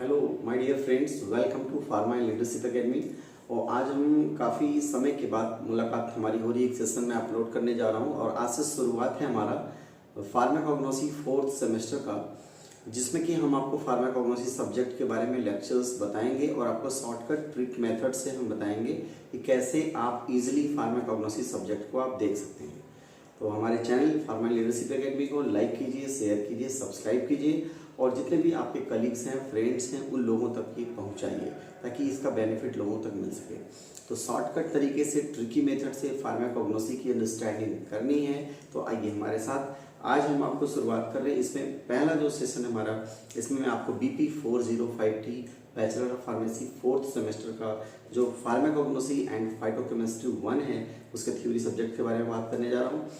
Hello my dear friends, welcome to Pharma and Leadership Academy. और आज हम काफ़ी समय के बाद मुलाकात हमारी हो रही है, एक सेशन में अपलोड करने जा रहा हूं। और आज से शुरुआत है हमारा फार्माकोग्नोसी फोर्थ सेमेस्टर का, जिसमें कि हम आपको फार्माकोग्नोसी सब्जेक्ट के बारे में लेक्चर्स बताएंगे और आपको शॉर्टकट ट्रिक मेथड से हम बताएंगे कि कैसे आप इजीली फार्माकोग्नोसी सब्जेक्ट को आप देख सकते हैं। तो हमारे चैनल फार्मा लीडरशिप एकेडमी को लाइक कीजिए, शेयर कीजिए, सब्सक्राइब कीजिए और जितने भी आपके कलीग्स हैं, फ्रेंड्स हैं, उन लोगों तक ये पहुंचाइए ताकि इसका बेनिफिट लोगों तक मिल सके। तो शॉर्टकट तरीके से, ट्रिकी मेथड से फार्माकोग्नोसी की अंडरस्टैंडिंग करनी है तो आइए हमारे साथ। आज हम आपको शुरुआत कर रहे हैं। इसमें पहला जो सेशन है हमारा, इसमें मैं आपको BP 405T bachelor of pharmacy fourth semester का जो फार्माकोग्नोसी एंड फाइटोकेमिस्ट्री 1 है उसके थ्योरी सब्जेक्ट के बारे में बात करने जा रहा हूँ।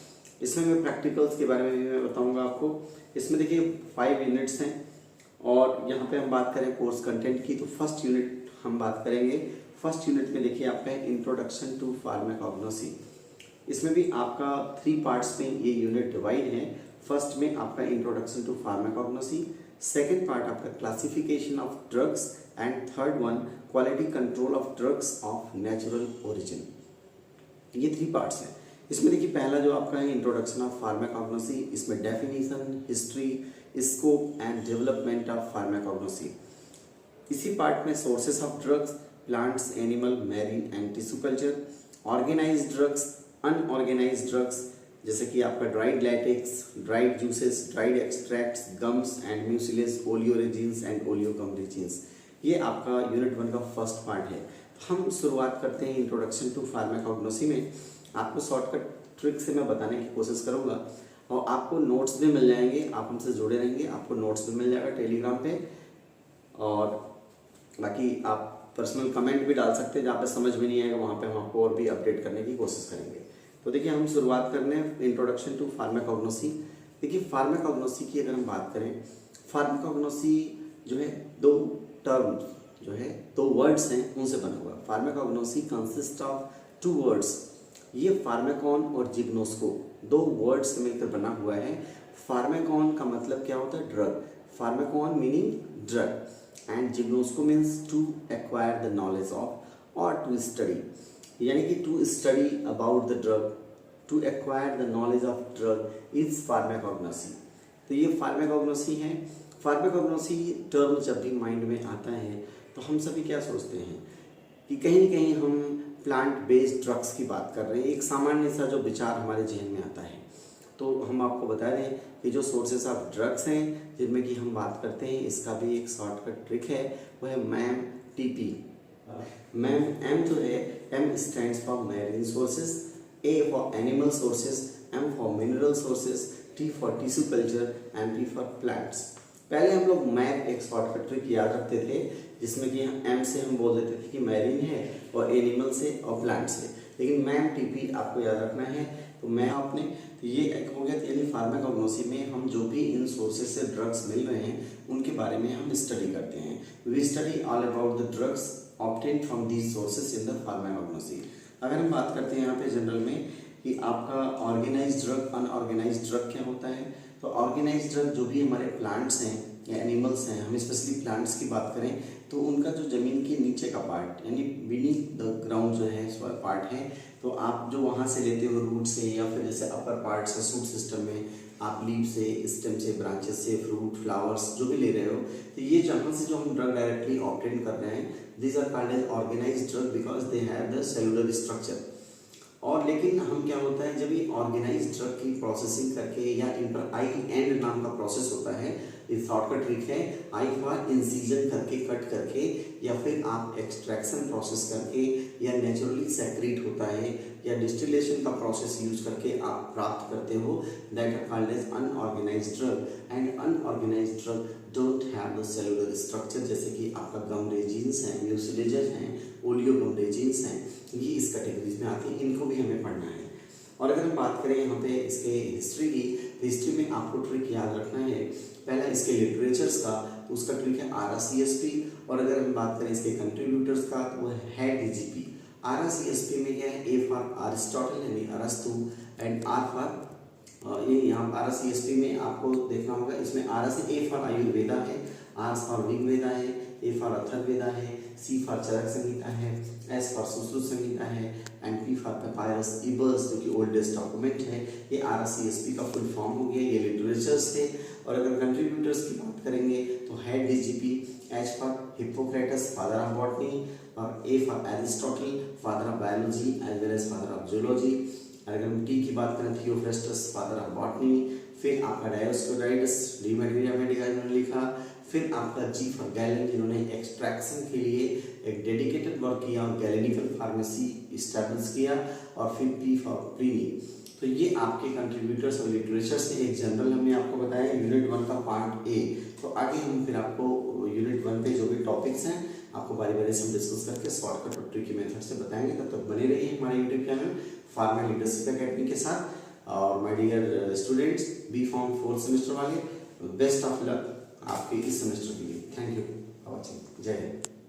इसमें मैं प्रैक्टिकल्स के बारे में भी मैं बताऊंगा आपको। इसमें देखिए 5 यूनिट्स हैं और यहाँ पे हम बात करें कोर्स कंटेंट की तो फर्स्ट यूनिट हम बात करेंगे। फर्स्ट यूनिट में देखिए आपका है इंट्रोडक्शन टू फार्माकोग्नोसी। इसमें भी आपका 3 पार्ट्स में ये यूनिट डिवाइड है। फर्स्ट में आपका introduction to pharmacognosy, second part आपका classification of drugs and third one quality control of drugs of natural origin. ये 3 पार्ट्स हैं। इसमें देखिए पहला जो आपका है इंट्रोडक्शन ऑफ फार्माकोग्नोसी, इसमें definition, history, scope and development of pharmacognosy. इसी पार्ट में sources of drugs, plants, animal, marine and tissue culture, organised drugs, unorganised drugs जैसे कि आपका dried latex, dried juices, dried extracts, gums and mucilages, oleoresins and oleogum resins. ये आपका unit 1 का first part है। हम शुरुआत करते हैं इंट्रोडक्शन टू फार्माकोग्नोसी में। आपको शॉर्टकट ट्रिक से मैं बताने की कोशिश करूंगा और आपको नोट्स भी मिल जाएंगे। आप हमसे जुड़े रहेंगे, आपको नोट्स भी मिल जाएगा टेलीग्राम पे। और बाकी आप पर्सनल कमेंट भी डाल सकते हैं, जहाँ पे समझ में नहीं आएगा वहाँ पे हम आपको और भी अपडेट करने की कोशिश करेंगे। तो देखिए हम शुरुआत करने हैं इंट्रोडक्शन टू फार्माकोग्नोसी। देखिए फार्माकोग्नोसी की अगर हम बात करें, फार्माकोग्नोसी जो है 2 टर्म्स जो है 2 वर्ड्स हैं उनसे बना हुआ। Pharmacognosy consist of 2 words. ये फार्माकॉन और जिग्नोस्को 2 वर्ड से मिलकर बना हुआ है। फार्माकॉन का मतलब क्या होता है? Drug. Pharmakon meaning drug and gignosko means to acquire the knowledge of और टू स्टडी, यानी कि to study about the drug, to acquire the knowledge of drug is pharmacognosy. तो ये फार्माकोग्नोसी है। फार्माकोग्नोसी टर्म जब भी माइंड में आता है तो हम सभी क्या सोचते हैं कि कहीं न कहीं हम प्लांट बेस्ड ड्रग्स की बात कर रहे हैं। एक सामान्य सा जो विचार हमारे जहन में आता है। तो हम आपको बता दें कि जो सोर्सेस ऑफ ड्रग्स हैं जिनमें कि हम बात करते हैं, इसका भी एक शॉर्टकट ट्रिक है, वो है मैम TP। मैम M जो है, M stands for marine sources, A for animal sources, M for mineral sources, T for tissue culture and P for plants. पहले हम लोग मैम एक शॉर्टकट ट्रिक याद रखते थे जिसमें कि M से हम बोल देते थे कि मैरीन है और एनिमल से और प्लांट से, लेकिन मैम TP आपको याद रखना है। तो मैं आपने तो ये एक हो गया, यानी फार्माकोग्नोसी में हम जो भी इन सोर्सेज से ड्रग्स मिल रहे हैं उनके बारे में हम स्टडी करते हैं। We study all about the drugs obtained from these sources in the pharmacognosy. अगर हम बात करते हैं यहाँ पे जनरल में कि आपका ऑर्गेनाइज्ड ड्रग, अनऑर्गेनाइज्ड ड्रग क्या होता है, तो ऑर्गेनाइज्ड ड्रग जो भी हमारे प्लांट्स हैं या एनिमल्स हैं, हम स्पेशली प्लांट्स की बात करें तो उनका जो जमीन के नीचे का पार्ट यानी बीनीथ द ग्राउंड जो है पार्ट है, तो आप जो वहाँ से लेते हो रूट से या फिर जैसे अपर पार्ट से शूट सिस्टम में आप लीव से, स्टेम से, ब्रांचेस से, फ्रूट, फ्लावर्स जो भी ले रहे हो, तो ये जहाँ से जो हम ड्रग डायरेक्टली ऑब्टेन कर रहे हैं, these are called as organised drug because they have the cellular structure. और लेकिन हम क्या होता है, जब ये ऑर्गेनाइज्ड ड्रग की प्रोसेसिंग करके या इन पर आई एंड नाम का प्रोसेस होता है, ये शॉर्टकट ट्रिक है, आई फॉर इंसीजन करके, कट करके, या फिर आप एक्सट्रैक्शन प्रोसेस करके, या नेचुरली सेक्रेट होता है, या डिस्टिलेशन का प्रोसेस यूज करके आप प्राप्त करते हो, that are called as unorganised drug. And unorganised drug don't have the cellular structure, जैसे कि आपका गम रेजिन्स हैं, म्यूसिलेजेस हैं, ओलियोगम रेजिन्स हैं, ये इस कैटेगरीज में आते हैं, इनको भी हमें पढ़ना है। और अगर हम बात करें यहाँ पे इसके हिस्ट्री की, तो हिस्ट्री में आपको ट्रिक याद रखना है। पहला इसके लिटरेचर्स का, तो उसका ट्रिक है RCSP। और अगर हम बात करें इसके कंट्रीब्यूटर्स का तो वो है DGP। RCSP में क्या है, A फॉर अरिस्टोटल यानी अरस्तु एंड R फॉर ये यहाँ RCSP में आपको देखना होगा, इसमें R से A फॉर आयुर्वेदा है, R फॉर ऋग्वेदा है, ए फॉर अथर्ववेदा है, सी फॉर चरक संहिता है, एस फॉर सुश्रुत संहिता है, एंड पी फॉर पेपायरस इबर्स जो कि ओल्डेस्ट डॉक्यूमेंट है। ये RSCSP का फुल फॉर्म हो गया। ये लिटरेचर्स है। और अगर कंट्रीब्यूटर्स की बात करेंगे तो है DGP, H for Hippocrates father of botany, और A for Aristotle father of biology as well as father of zoology. अगर हम टी की बात करें थियोफ्रास्टस फादर ऑफ बॉटनी। फिर आपका डायोस्कोराइडस डी मेटेरिया मेडिका इन्होंने लिखा। फिर आपका जी फॉर गैलन जिन्होंने एक्सट्रैक्शन के लिए एक डेडिकेटेड वर्क किया और गैलेनिकल फार्मेसी इस्टेब्लिश किया। और फिर पी फॉर प्लीनी। तो ये आपके कंट्रीब्यूटर्स और लिटरेचर से एक जनरल हमने आपको बताया यूनिट 1 का पार्ट ए। तो आगे हम फिर आपको यूनिट 1 पे जो भी टॉपिक्स हैं आपको बारी बारी से हम डिस्कस करके शॉर्टकट और ट्रिकी मेथड से बताएंगे। तब तक बने रहिए हमारे YouTube channel pharma leadership academy के साथ। और my dear students, B form 4th semester वाले, बेस्ट ऑफ लक आपके इस सेमेस्टर के लिए। Thank you for watching. जय हिंद।